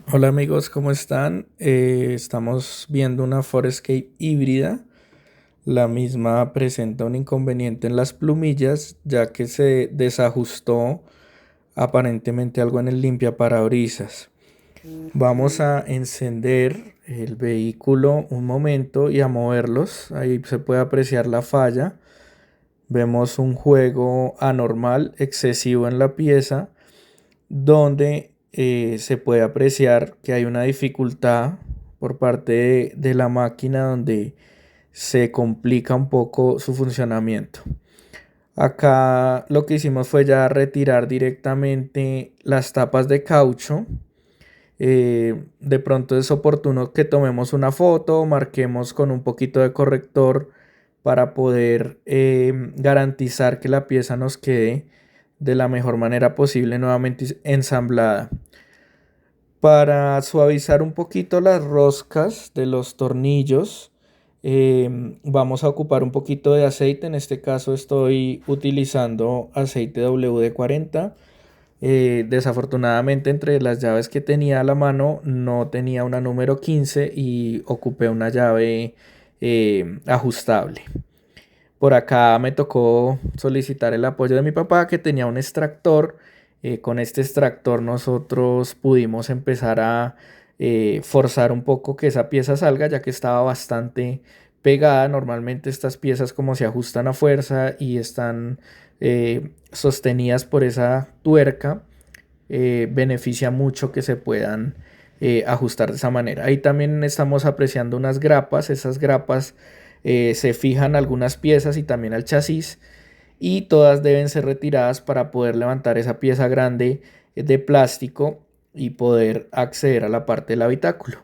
Hola amigos, ¿cómo están? Estamos viendo una Forescape híbrida. La misma presenta un inconveniente en las plumillas, ya que se desajustó aparentemente algo en el limpiaparabrisas. Vamos a encender el vehículo un momento y a moverlos. Ahí se puede apreciar la falla. Vemos un juego anormal, excesivo en la pieza donde se puede apreciar que hay una dificultad por parte de la máquina donde se complica un poco su funcionamiento. Acá lo que hicimos fue ya retirar directamente las tapas de caucho. De pronto es oportuno que tomemos una foto, marquemos con un poquito de corrector para poder garantizar que la pieza nos quede de la mejor manera posible nuevamente ensamblada. Para suavizar un poquito las roscas de los tornillos, vamos a ocupar un poquito de aceite. En este caso estoy utilizando aceite WD-40. Desafortunadamente entre las llaves que tenía a la mano no tenía una número 15 y ocupé una llave ajustable. Por acá me tocó solicitar el apoyo de mi papá que tenía un extractor. Con este extractor nosotros pudimos empezar a forzar un poco que esa pieza salga, ya que estaba bastante pegada. Normalmente estas piezas como se ajustan a fuerza y están sostenidas por esa tuerca, beneficia mucho que se puedan ajustar de esa manera. Ahí también estamos apreciando unas grapas. Esas grapas se fijan algunas piezas y también al chasis, y todas deben ser retiradas para poder levantar esa pieza grande de plástico y poder acceder a la parte del habitáculo.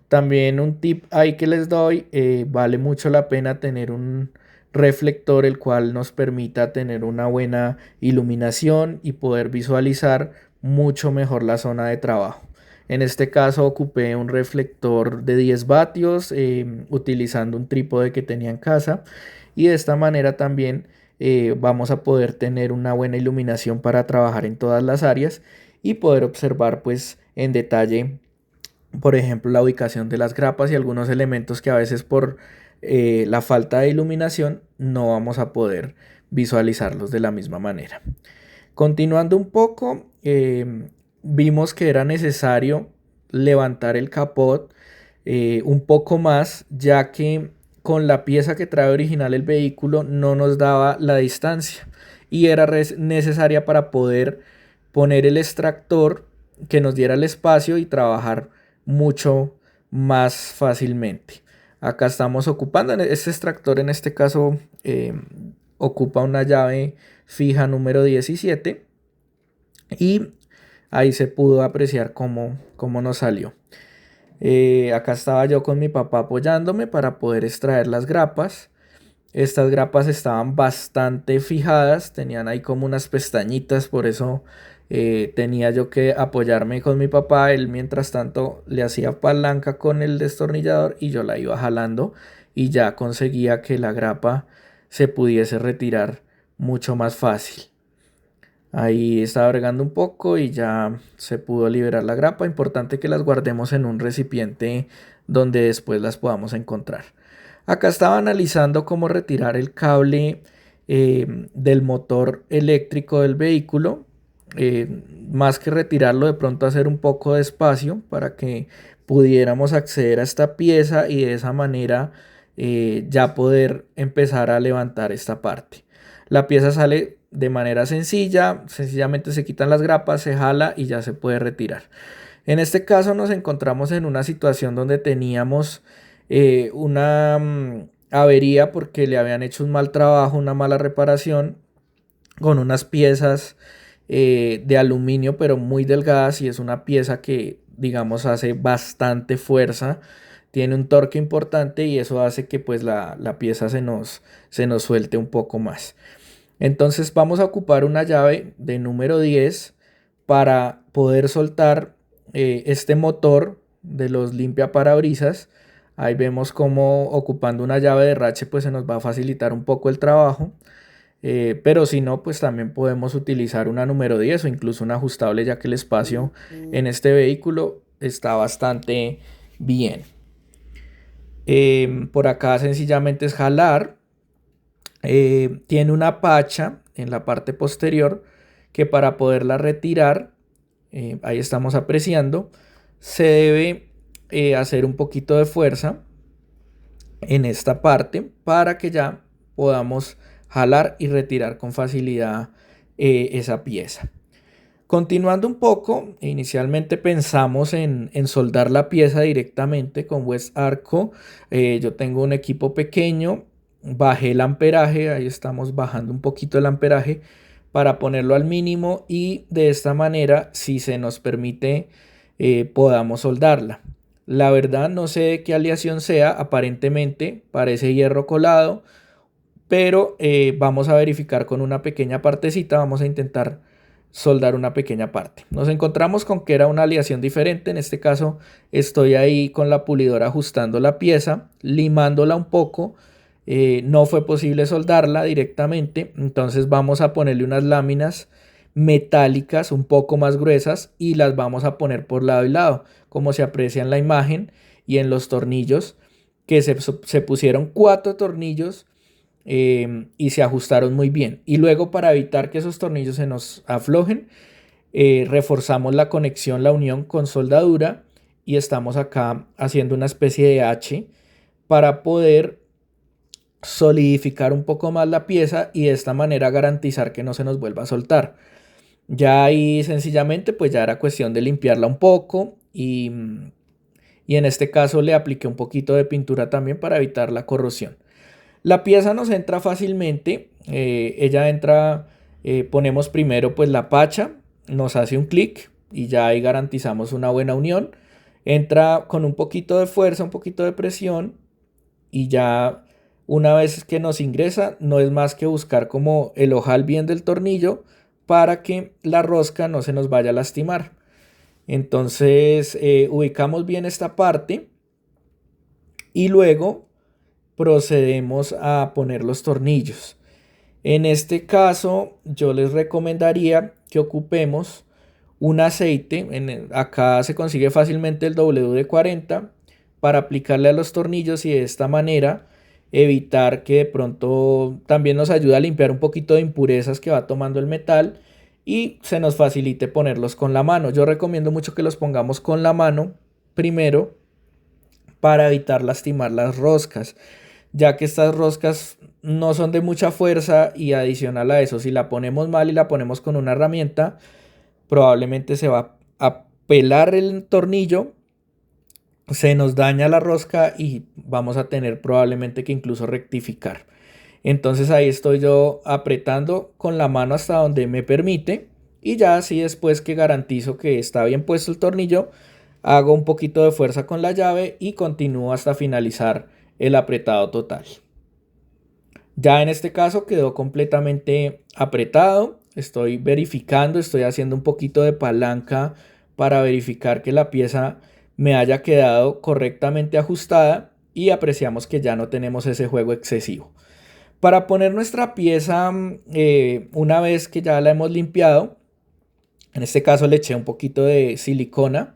También un tip ahí que les doy, vale mucho la pena tener un reflector el cual nos permita tener una buena iluminación y poder visualizar mucho mejor la zona de trabajo. En este caso ocupé un reflector de 10 vatios utilizando un trípode que tenía en casa, y de esta manera también vamos a poder tener una buena iluminación para trabajar en todas las áreas y poder observar pues en detalle, por ejemplo, la ubicación de las grapas y algunos elementos que a veces por la falta de iluminación no vamos a poder visualizarlos de la misma manera. Continuando un poco, vimos que era necesario levantar el capot un poco más, ya que con la pieza que trae original el vehículo no nos daba la distancia y era necesaria para poder poner el extractor que nos diera el espacio y trabajar mucho más fácilmente. Acá estamos ocupando este extractor, en este caso ocupa una llave fija número 17, y ahí se pudo apreciar cómo nos salió. Acá estaba yo con mi papá apoyándome para poder extraer las grapas. Estas grapas estaban bastante fijadas, tenían ahí como unas pestañitas, por eso tenía yo que apoyarme con mi papá. Él mientras tanto le hacía palanca con el destornillador y yo la iba jalando y ya conseguía que la grapa se pudiese retirar mucho más fácil. Ahí estaba agregando un poco y ya se pudo liberar la grapa. Importante que las guardemos en un recipiente donde después las podamos encontrar. Acá estaba analizando cómo retirar el cable del motor eléctrico del vehículo. Más que retirarlo, de pronto hacer un poco de espacio para que pudiéramos acceder a esta pieza y de esa manera ya poder empezar a levantar esta parte. La pieza sale de manera sencilla, sencillamente se quitan las grapas, se jala y ya se puede retirar. En este caso nos encontramos en una situación donde teníamos una avería porque le habían hecho un mal trabajo, una mala reparación con unas piezas de aluminio pero muy delgadas, y es una pieza que digamos hace bastante fuerza, tiene un torque importante y eso hace que pues la pieza se nos suelte un poco más. Entonces vamos a ocupar una llave de número 10 para poder soltar este motor de los limpiaparabrisas. Ahí vemos cómo ocupando una llave de rache pues se nos va a facilitar un poco el trabajo. Pero si no, pues también podemos utilizar una número 10 o incluso un ajustable, ya que el espacio en este vehículo está bastante bien. Por acá sencillamente es jalar. Tiene una pacha en la parte posterior que para poderla retirar, ahí estamos apreciando, se debe hacer un poquito de fuerza en esta parte para que ya podamos jalar y retirar con facilidad esa pieza. Continuando un poco, inicialmente pensamos en soldar la pieza directamente con West Arco. Yo tengo un equipo pequeño, bajé el amperaje, ahí estamos bajando un poquito el amperaje para ponerlo al mínimo y de esta manera, si se nos permite, podamos soldarla. La verdad no sé de qué aleación sea, aparentemente parece hierro colado, pero vamos a verificar con una pequeña partecita, vamos a intentar soldar una pequeña parte. Nos encontramos con que era una aleación diferente, en este caso estoy ahí con la pulidora ajustando la pieza, limándola un poco, no fue posible soldarla directamente, entonces vamos a ponerle unas láminas metálicas un poco más gruesas y las vamos a poner por lado y lado, como se aprecia en la imagen y en los tornillos, que se pusieron 4 tornillos y se ajustaron muy bien. Y luego, para evitar que esos tornillos se nos aflojen, reforzamos la conexión, la unión con soldadura, y estamos acá haciendo una especie de H para poder solidificar un poco más la pieza y de esta manera garantizar que no se nos vuelva a soltar. Ya ahí sencillamente pues ya era cuestión de limpiarla un poco y en este caso le apliqué un poquito de pintura también para evitar la corrosión. La pieza nos entra fácilmente, ella entra, ponemos primero pues la pacha, nos hace un clic y ya ahí garantizamos una buena unión. Entra con un poquito de fuerza, un poquito de presión y ya una vez que nos ingresa no es más que buscar como el ojal bien del tornillo para que la rosca no se nos vaya a lastimar. Entonces ubicamos bien esta parte y luego procedemos a poner los tornillos. En este caso yo les recomendaría que ocupemos un aceite, acá se consigue fácilmente el WD-40 para aplicarle a los tornillos y de esta manera evitar que de pronto también nos ayude a limpiar un poquito de impurezas que va tomando el metal y se nos facilite ponerlos con la mano. Yo recomiendo mucho que los pongamos con la mano primero para evitar lastimar las roscas, ya que estas roscas no son de mucha fuerza y adicional a eso, si la ponemos mal y la ponemos con una herramienta, probablemente se va a pelar el tornillo, se nos daña la rosca y vamos a tener probablemente que incluso rectificar. Entonces ahí estoy yo apretando con la mano hasta donde me permite y ya así después que garantizo que está bien puesto el tornillo, hago un poquito de fuerza con la llave y continúo hasta finalizar el apretado total. Ya en este caso quedó completamente apretado. Estoy verificando, estoy haciendo un poquito de palanca para verificar que la pieza me haya quedado correctamente ajustada y apreciamos que ya no tenemos ese juego excesivo. Para poner nuestra pieza, una vez que ya la hemos limpiado, en este caso le eché un poquito de silicona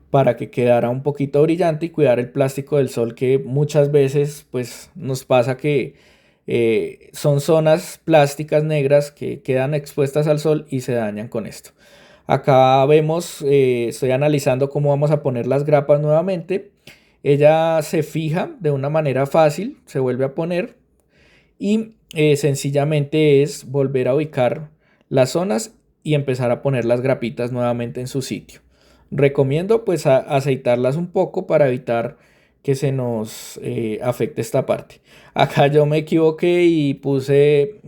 para que quedara un poquito brillante y cuidar el plástico del sol, que muchas veces pues nos pasa que son zonas plásticas negras que quedan expuestas al sol y se dañan con esto. Acá vemos, estoy analizando cómo vamos a poner las grapas nuevamente. Ella se fija de una manera fácil, se vuelve a poner y sencillamente es volver a ubicar las zonas y empezar a poner las grapitas nuevamente en su sitio. Recomiendo pues aceitarlas un poco para evitar que se nos afecte esta parte. Acá yo me equivoqué y puse,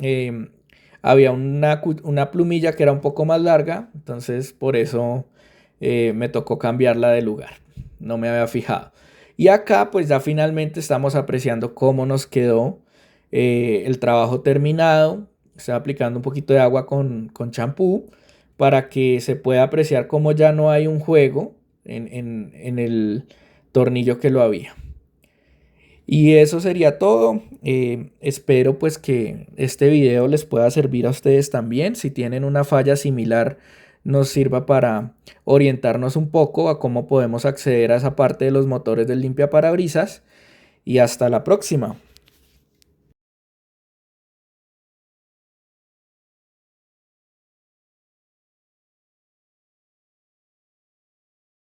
había una plumilla que era un poco más larga, entonces por eso me tocó cambiarla de lugar, no me había fijado. Y acá pues ya finalmente estamos apreciando cómo nos quedó el trabajo terminado. Estoy aplicando un poquito de agua con champú para que se pueda apreciar cómo ya no hay un juego en el tornillo que lo había. Y eso sería todo. Espero pues que este video les pueda servir a ustedes también. Si tienen una falla similar, nos sirva para orientarnos un poco a cómo podemos acceder a esa parte de los motores del limpiaparabrisas y hasta la próxima.